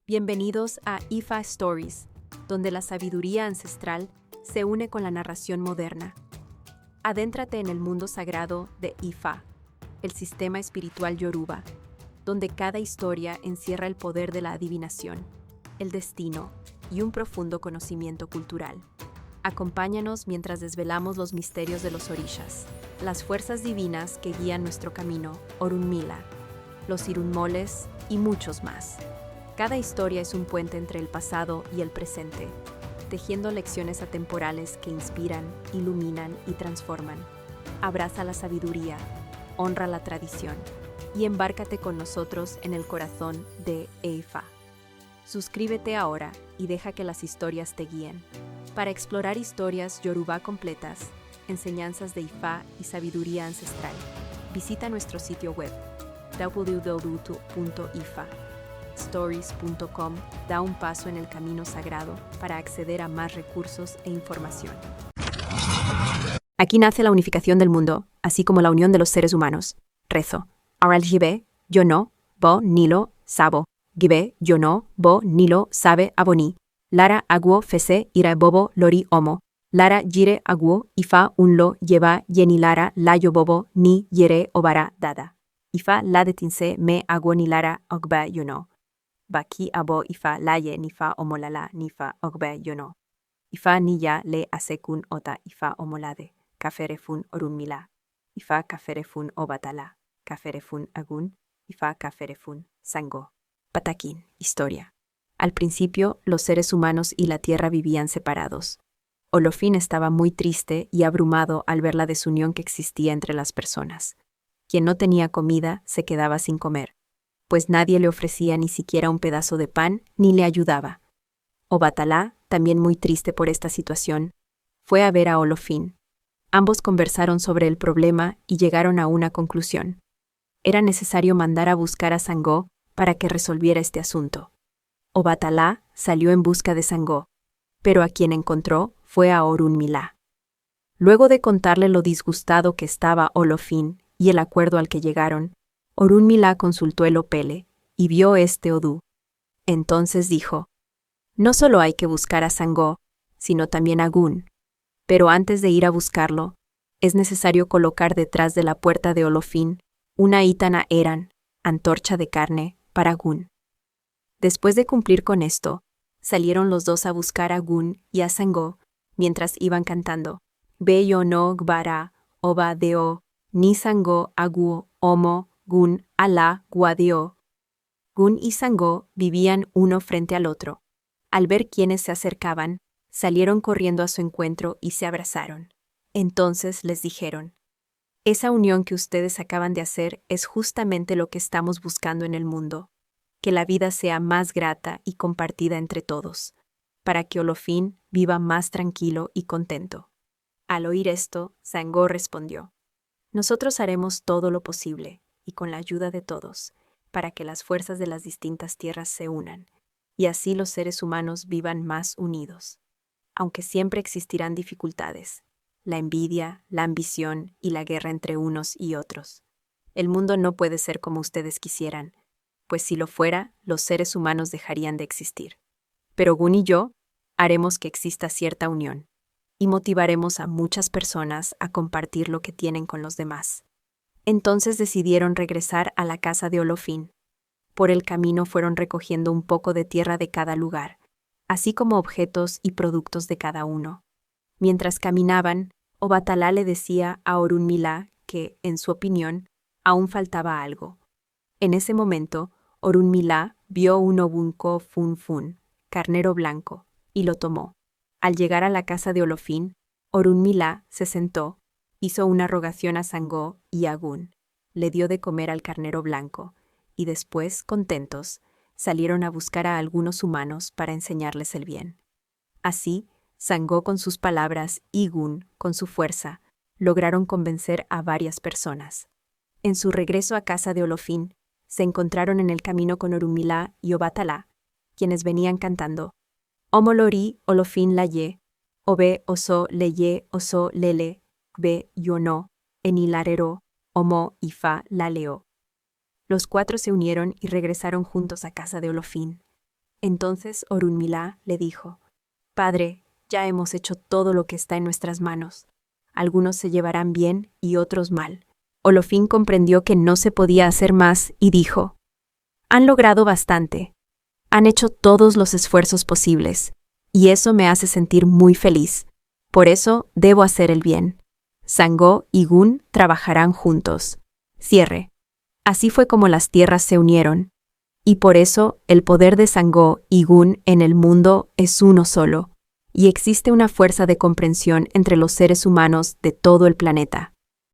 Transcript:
Bienvenidos a Ifa Stories, donde la sabiduría ancestral se une con la narración moderna. Adéntrate en el mundo sagrado de Ifa, el sistema espiritual yoruba, donde cada historia encierra el poder de la adivinación, el destino y un profundo conocimiento cultural. Acompáñanos mientras desvelamos los misterios de los orishas, las fuerzas divinas que guían nuestro camino, Orunmila, los irunmoles y muchos más. Cada historia es un puente entre el pasado y el presente, tejiendo lecciones atemporales que inspiran, iluminan y transforman. Abraza la sabiduría, honra la tradición y embárcate con nosotros en el corazón de Ifa. Suscríbete ahora y deja que las historias te guíen. Para explorar historias yoruba completas, enseñanzas de Ifa y sabiduría ancestral, visita nuestro sitio web www.ifastories.com. Da un paso en el camino sagrado para acceder a más recursos e información. Aquí nace la unificación del mundo, así como la unión de los seres humanos. Rezo. Aral Gibe, yo no, bo, nilo, sabo. Gibe, yo no, bo, nilo, sabe, aboni. Lara aguo fese ira bobo lori omo. Lara gire aguo ifa unlo lleva yeni lara layo bobo ni yere obara dada. Ifa la detinse me aguo ni lara ogba yo no. Baki abo ifa laye nifa omolala nifa ogba yo no. Ifa niya le asekun ota ifa omolade. Kaferefun orunmila. Ifa kaferefun obatala. Kaferefun agun. Ifa kaferefun sango. Patakin, historia. Al principio, los seres humanos y la tierra vivían separados. Olofin estaba muy triste y abrumado al ver la desunión que existía entre las personas. Quien no tenía comida se quedaba sin comer, pues nadie le ofrecía ni siquiera un pedazo de pan ni le ayudaba. Obatalá, también muy triste por esta situación, fue a ver a Olofin. Ambos conversaron sobre el problema y llegaron a una conclusión. Era necesario mandar a buscar a Sangó para que resolviera este asunto. Obatalá salió en busca de Sangó, pero a quien encontró fue a Orunmila. Luego de contarle lo disgustado que estaba Olofin y el acuerdo al que llegaron, Orunmila consultó el opele y vio este odú. Entonces dijo: no solo hay que buscar a Sangó, sino también a Gun. Pero antes de ir a buscarlo, es necesario colocar detrás de la puerta de Olofin una ítana eran, antorcha de carne, para Gun. Después de cumplir con esto, salieron los dos a buscar a Gun y a Sangó, mientras iban cantando: Be yo no gbara, oba deo, ni Sangó aguo, omo, Gun, alá, guadeo. Gun y Sangó vivían uno frente al otro. Al ver quiénes se acercaban, salieron corriendo a su encuentro y se abrazaron. Entonces les dijeron: esa unión que ustedes acaban de hacer es justamente lo que estamos buscando en el mundo, que la vida sea más grata y compartida entre todos, para que Olofin viva más tranquilo y contento. Al oír esto, Sangó respondió: nosotros haremos todo lo posible, y con la ayuda de todos, para que las fuerzas de las distintas tierras se unan, y así los seres humanos vivan más unidos. Aunque siempre existirán dificultades, la envidia, la ambición y la guerra entre unos y otros. El mundo no puede ser como ustedes quisieran, pues si lo fuera, los seres humanos dejarían de existir. Pero Gun y yo haremos que exista cierta unión, y motivaremos a muchas personas a compartir lo que tienen con los demás. Entonces decidieron regresar a la casa de Olofin. Por el camino fueron recogiendo un poco de tierra de cada lugar, así como objetos y productos de cada uno. Mientras caminaban, Obatalá le decía a Orunmila que, en su opinión, aún faltaba algo. En ese momento, Orunmila vio un obunco fun, carnero blanco, y lo tomó. Al llegar a la casa de Olofin, Orunmila se sentó, hizo una rogación a Sangó y a Gun, le dio de comer al carnero blanco, y después, contentos, salieron a buscar a algunos humanos para enseñarles el bien. Así, Sangó con sus palabras y Gun con su fuerza lograron convencer a varias personas. En su regreso a casa de Olofin, se encontraron en el camino con Orunmila y Obatalá, quienes venían cantando: Omolori Olofin laye, obe oso leye oso lele, be yo no, enilarero, omo ifa laleo. Los cuatro se unieron y regresaron juntos a casa de Olofin. Entonces Orunmila le dijo: Padre, ya hemos hecho todo lo que está en nuestras manos. Algunos se llevarán bien y otros mal. Olofín comprendió que no se podía hacer más y dijo: Han logrado bastante. Han hecho todos los esfuerzos posibles, y eso me hace sentir muy feliz. Por eso debo hacer el bien. Sangó y Gun trabajarán juntos. Cierre. Así fue como las tierras se unieron. Y por eso el poder de Sangó y Gun en el mundo es uno solo, y existe una fuerza de comprensión entre los seres humanos de todo el planeta.